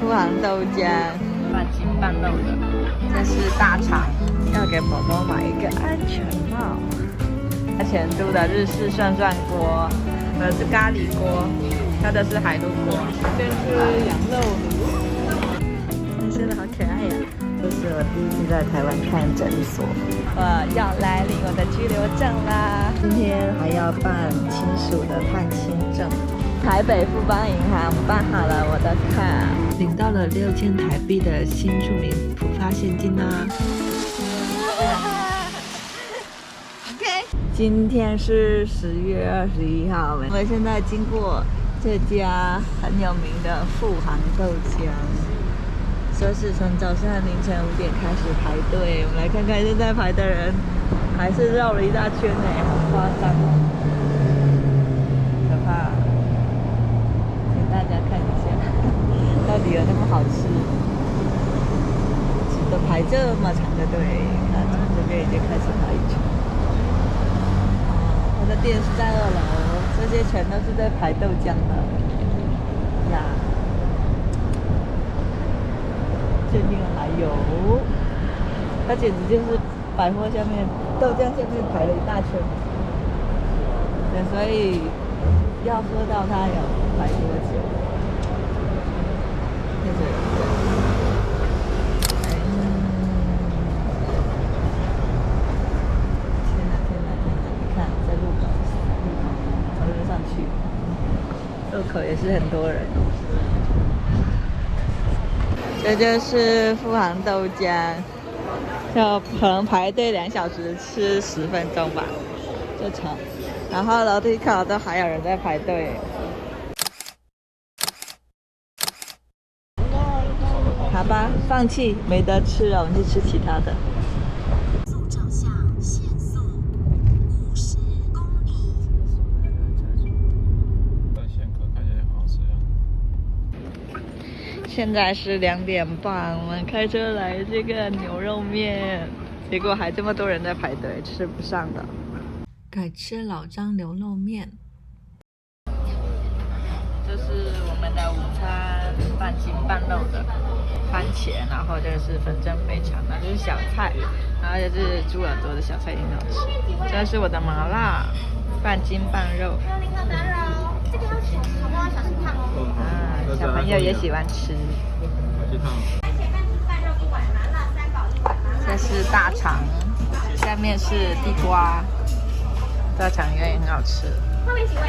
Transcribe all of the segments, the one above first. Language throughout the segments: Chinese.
富航豆浆，半斤半肉的。这是大肠，要给宝宝买一个安全帽。前都的日式涮涮锅，我的是咖喱锅，它的是海陆锅。这边是羊肉炉，真的好可爱呀！这是我第一次在台湾看诊所，我要来领我的居留证啦！今天还要办亲属的探亲证。台北富邦银行办好了我的卡，领到了6000台币的新住民普发现金啊！今天是10月21号，我们现在经过这家很有名的富航豆浆，说是从早上凌晨5点开始排队。我们来看看现在排的人，还是绕了一大圈呢，好夸张，可怕！请大家看一下，到底有那么好吃？都排这么长的队，那从这边已经开始排一圈。我的店是在2楼，这些全都是在排豆浆的呀。这边还有，它简直就是百货下面豆浆下面排了一大圈。对，所以要喝到它有排多久？天哪天哪！你看，在路口，从路上去，路口也是很多人。这就是富航豆浆，要可能排队2小时，吃10分钟吧，就长。然后楼梯口都还有人在排队。好吧，放弃，没得吃了，我们去吃其他的。速照相限速50公里。但鲜壳看起来好好吃呀。现在是2点半，我们开车来这个牛肉面，结果还这么多人在排队，吃不上的。改吃老张牛肉面。这是我们的午餐，半斤半肉的番茄，然后这是粉蒸肥肠，那就是小菜，然后这是猪耳朵的小菜，挺好吃。这是我的麻辣，半斤半肉。您好，打扰，这个要小心，好不好？小心烫哦。啊，小朋友也喜欢吃。小心烫。番茄半斤半肉1碗，麻辣3宝1碗，麻辣。这是大肠，下面是地瓜，大肠也很好吃。后面几位？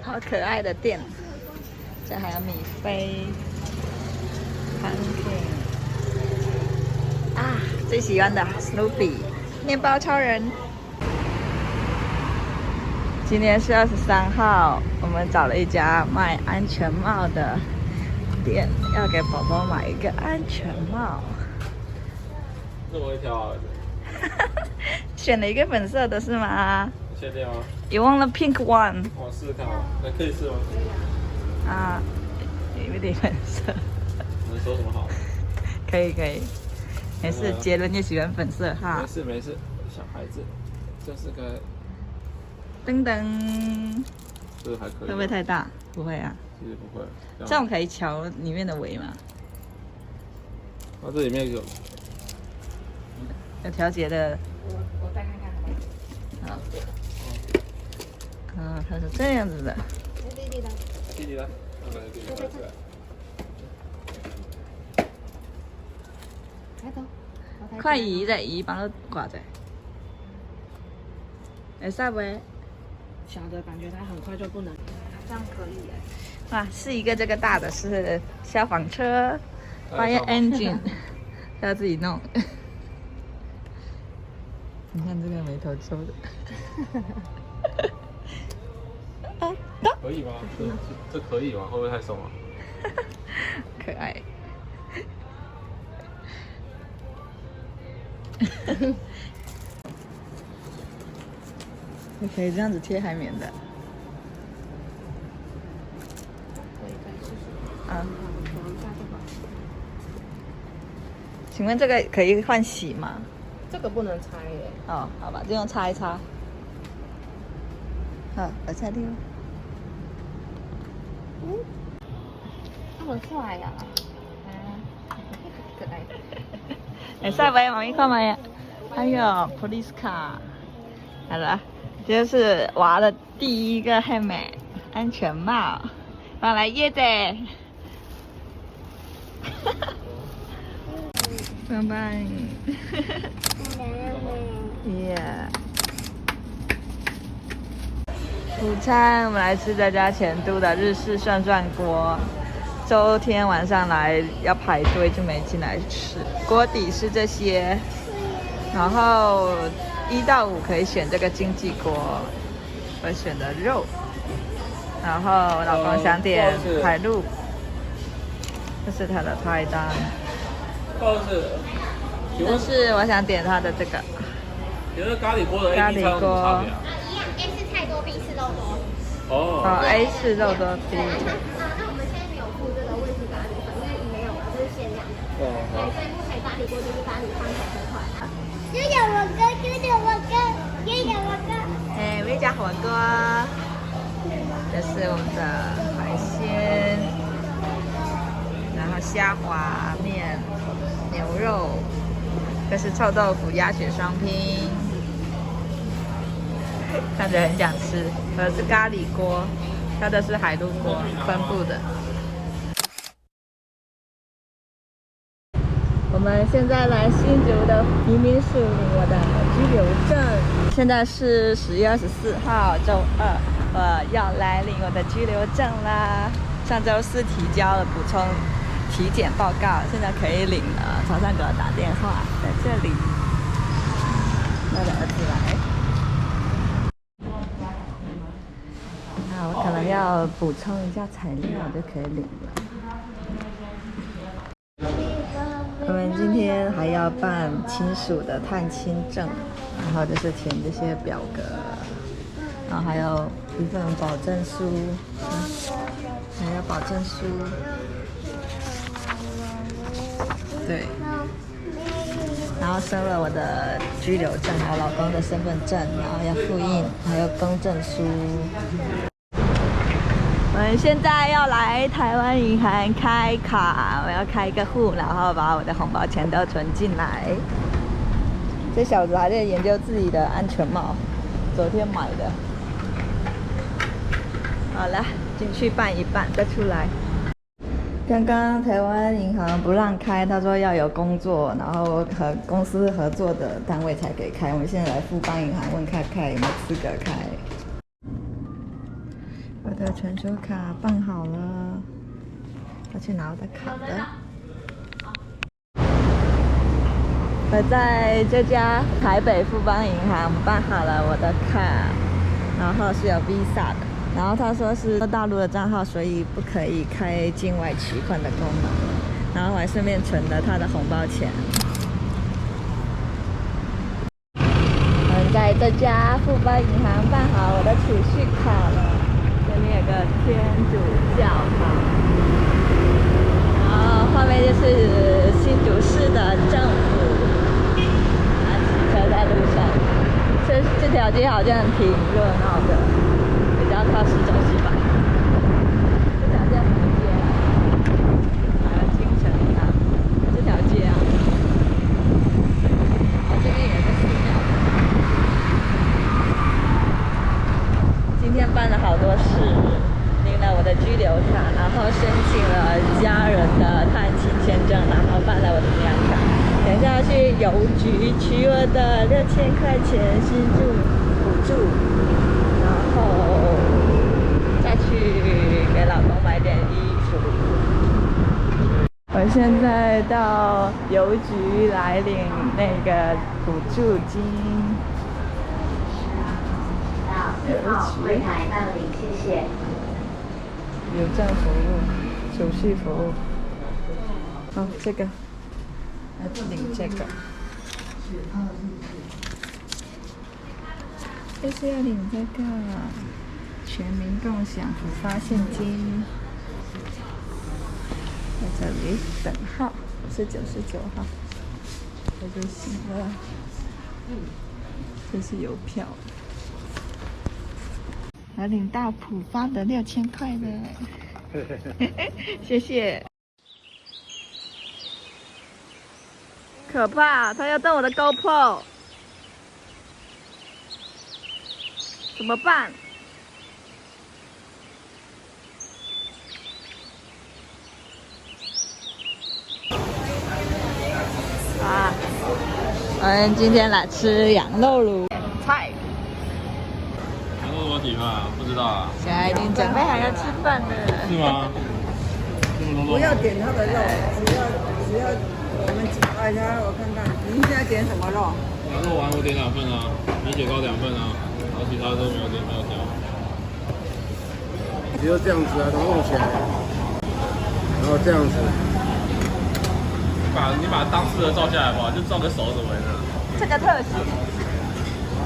好可爱的店，这还有米菲、pumpkin 啊，最喜欢的 Snoopy 面包超人。今天是23号，我们找了一家卖安全帽的店，要给宝宝买一个安全帽。这么会挑啊？选了一个粉色的是吗？你确定吗？ You want the pink one？ 我试试看啊，那可以试吗？啊，有点粉色。能说什么好？可以，没事，杰伦也喜欢粉色哈。没事，小孩子，这是个噔噔，这个还可以。会不会太大？不会啊，其实不会。这样可以调里面的围吗？它这里面有调节的。我再看看。好。啊，它是这样子的。弟弟来，拿起来。快移的移，帮它挂在。会使不？小的感觉它很快就不能，这样可以哎。哇，是一个这个大的是消防车 ，fire engine， 要自己弄。你看这个眉头皱的。可以吗？这可以吗？会不会太松啊？可爱。可以这样子贴海绵的。啊。请问这个可以换洗吗？这个不能拆耶。哦，好吧，就用擦一擦。好，我擦掉。那么帅呀！可爱。哎，帅不？妈咪看嘛呀？哎呦 ，police car， 好了，这是娃的第一个 helmet 安全帽，我来叶子。拜拜。耶。午餐我们来吃这家前都的日式涮涮锅，周天晚上来要排队就没进来吃。锅底是这些，然后1到5可以选这个经济锅，我选的肉，然后老公想点海陆，这是他的菜单。这是我想点他的这个。你那咖喱锅的 A 咖 B 喱餐有什么差别啊？一样 A 是菜多 ，B 是肉多。哦。A 是肉多 B。那我们现在没有附这个味式咖喱粉，因为没有了，这是限量的。哦。对，所以目前咖喱锅就是咖喱汤口这块。又有我哥，又有我哥，又有我哥。哎，我们家火锅，这是我们的海鲜，然后虾滑面、牛肉，这是臭豆腐鸭血双拼，看着很想吃。我的是咖喱锅，它的是海陆锅分布的。我们现在来新竹的移民署领我的居留证。现在是10月24号，周2，我要来领我的居留证啦。上周4提交了补充体检报告，现在可以领了。早上给我打电话，在这里，我的儿子来。那我可能要补充一下材料就可以领了。我们今天还要办亲属的探亲证，然后就是填这些表格，然后还有一份保证书，还有保证书，对，然后收了我的居留证，还有老公的身份证，然后要复印，还有公证书。我们现在要来台湾银行开卡，我要开一个户，然后把我的红包钱都存进来。这小子还在研究自己的安全帽，昨天买的。好了，进去办一办再出来。刚刚台湾银行不让开，他说要有工作，然后和公司合作的单位才可以开。我们现在来富邦银行问看看有没有资格开。我的存储卡办好了，要去拿我的卡了。我在这家台北富邦银行办好了我的卡，然后是有 Visa 的，然后他说是大陆的账号，所以不可以开境外取款的功能，然后我还顺便存了他的红包钱。我们在这家富邦银行办好我的储蓄卡了。这里有个天主教堂，然后后面就是新竹市的政府。骑车在路上，这条街好像挺热闹的，比较靠市中心吧。这条街什么街啊？还有京城啊，这条街啊。这边有个寺庙。今天办了好多事，领了我的居留卡，然后申请了家人的探亲签证，然后办了我的银行卡。等一下去邮局取我的6000块钱新住补助，然后再去给老公买点衣服。我现在到邮局来领那个补助金。柜台办理，谢谢。邮政服务、手续服务。好，这个，来领这个。就是要领这个全民共享普发现金，在这里等号，是99号。就行了。这是邮票，还领大普发的6000块呢，谢谢。可怕，他要动我的 GoPro， 怎么办？啊，我们今天来吃羊肉炉菜。羊肉多几份啊？不知道啊。现在已经准备好要吃饭了。是吗？这么多不要点他的肉，只要我们哎呀，我看看，您现在点什么肉？羊肉丸我点2份啊，米血糕2份啊，然后其他都没有点，没有加。只有这样子啊，然后弄起来，然后这样子。你把当事的照下来吧，就照个手怎么样？这个特写，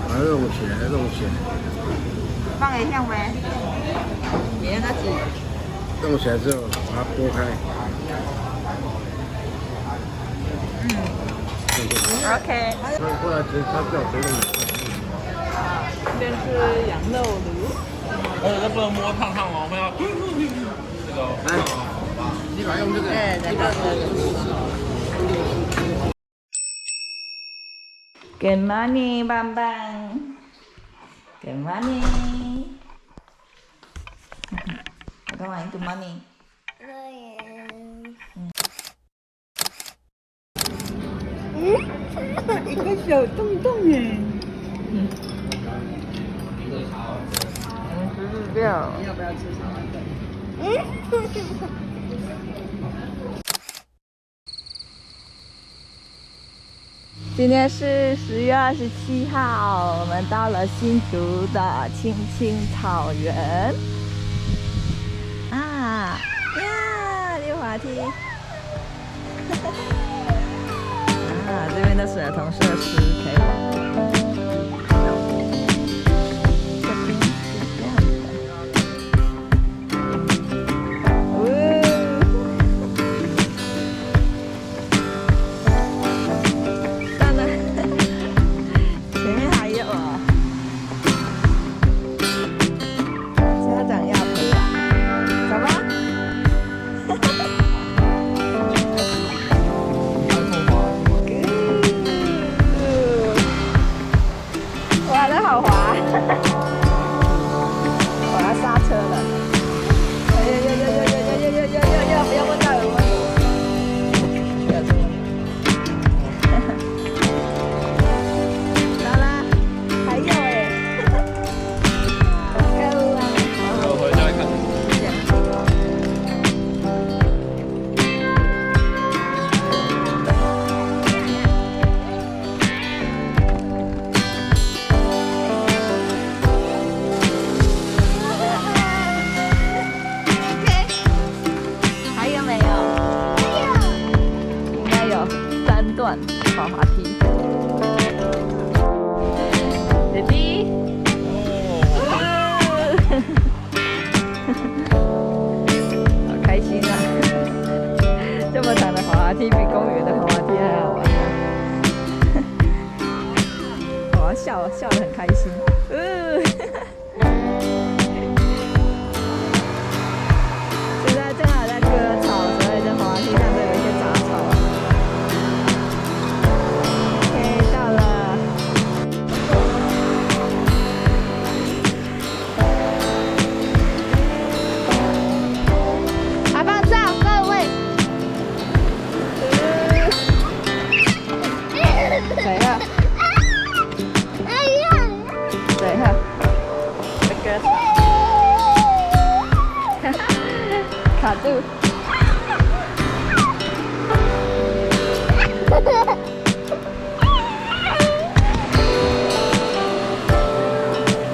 把它弄起来，弄起来，放一下呗。别那几，弄起来之后把它拨开。OK。后来它掉水里。这边是羊肉炉。这不能摸烫烫哦，我们要这个。来，你把用这个。对，这个。Good morning， 棒棒。Good morning。我干嘛 ？Good morning。一个小洞洞耶。6。要不要吃沙拉粉？今天是10月27号，我们到了新竹的青青草原。啊呀，溜滑梯！啊，这边的水儿童设施可以玩。这边是这样的。算了，前面还有哦。家长要陪玩，走吧。哇，这好滑！我要刹车了。呀！不要问到有问题。不要这么。好啦，还有哎。够啊！我回家看。还有没有？应该有3段滑滑梯。弟弟，好开心啊！这么长的滑滑梯比公园的滑滑梯还好玩啊！我要笑得很开心。现在正好在割草，所以这滑滑梯上都有一些杂草。OK， 到了。好棒照，各位。谁啊？谁啊？这割草。卡住。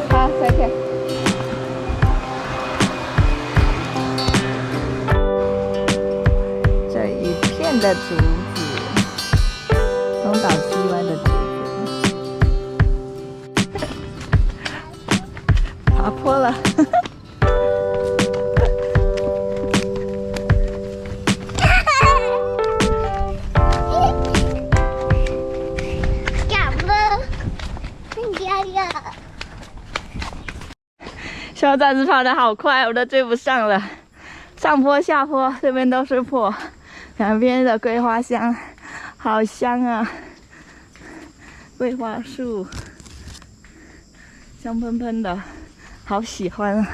好，再见。这一片的竹子，东倒西歪的竹子，爬坡了。呀！小崽子跑得好快，我都追不上了。上坡下坡，这边都是坡，两边的桂花香，好香啊！桂花树，香喷喷的，好喜欢啊！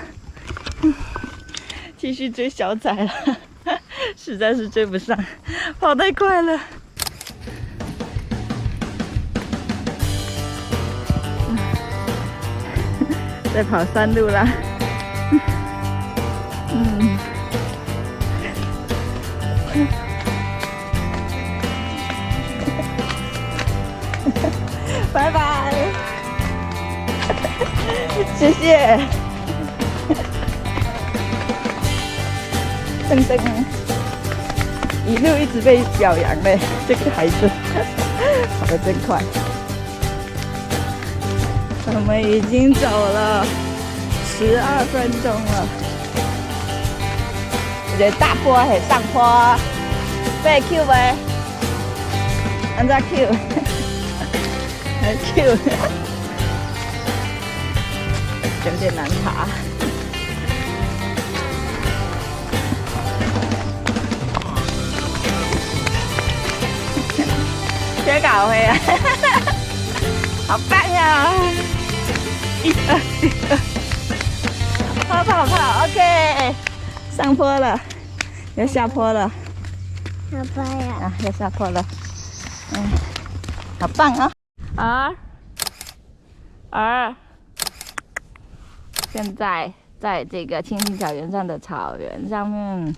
继续追小崽了，实在是追不上，跑太快了。在跑山路啦，拜拜，谢谢。噔噔，一路一直被表扬嘞，这个孩子跑得真快。我们已经走了12分钟了，这大坡还是上坡？被 Q 呗？按照 Q， 还 Q， 有点难爬。别搞回来，好棒呀！跑 ，OK， 上坡了，要下坡了，好棒呀！啊，要下坡了，好棒啊！现在在这个青青草原上的草原上面。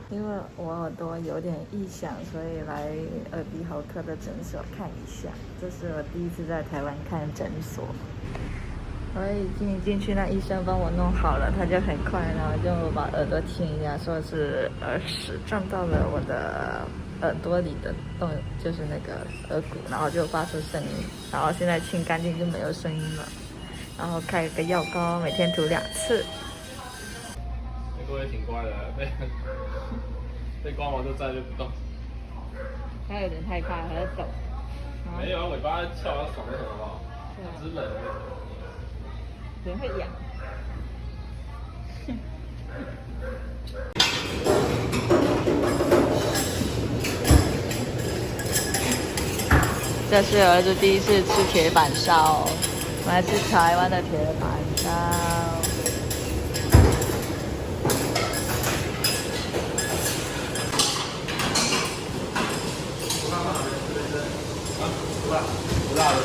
因为我耳朵有点异响，所以来耳鼻喉科的诊所看一下。这是我第一次在台湾看诊所，我已经进去，那医生帮我弄好了，他就很快，然后就把耳朵听一下，说是耳屎撞到了我的耳朵里的洞，就是那个耳骨，然后就发出声音，然后现在清干净就没有声音了，然后开一个药膏，每天涂2次。各位挺乖的，被刮完就再就不动。他有点害怕，还在抖。没有啊，尾巴翘，它爽得很好不好？只是冷。人会痒。这是儿子第一次吃铁板烧，我们来吃台湾的铁板烧。不辣的。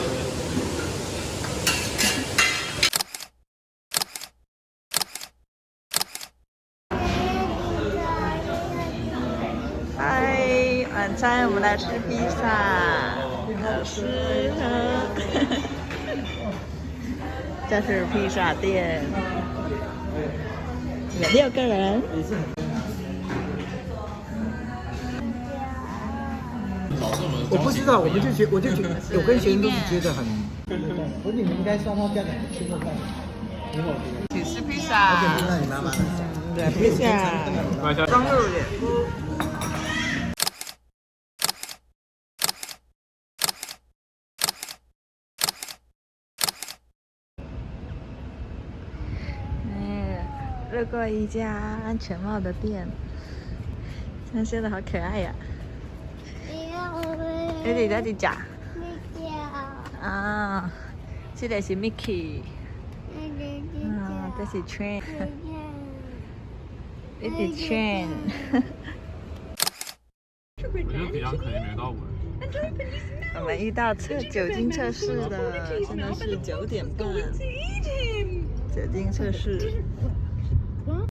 嗨，晚餐我们来吃披萨，好吃啊！这是披萨店，有6个人。我不知道，我就觉我跟学生都是觉得很，我你们应该双方家长吃过饭，请吃披萨。我给你妈妈。对，披萨，双肉脸。路过一家安全帽的店，它现在好可爱呀！你哋在啲食？啊，这个是 Mickey， 啊，这是 Train， 这是 Train。我觉得比较可能没到5人。我们遇到酒精测试了，现在是9点半，酒精测试。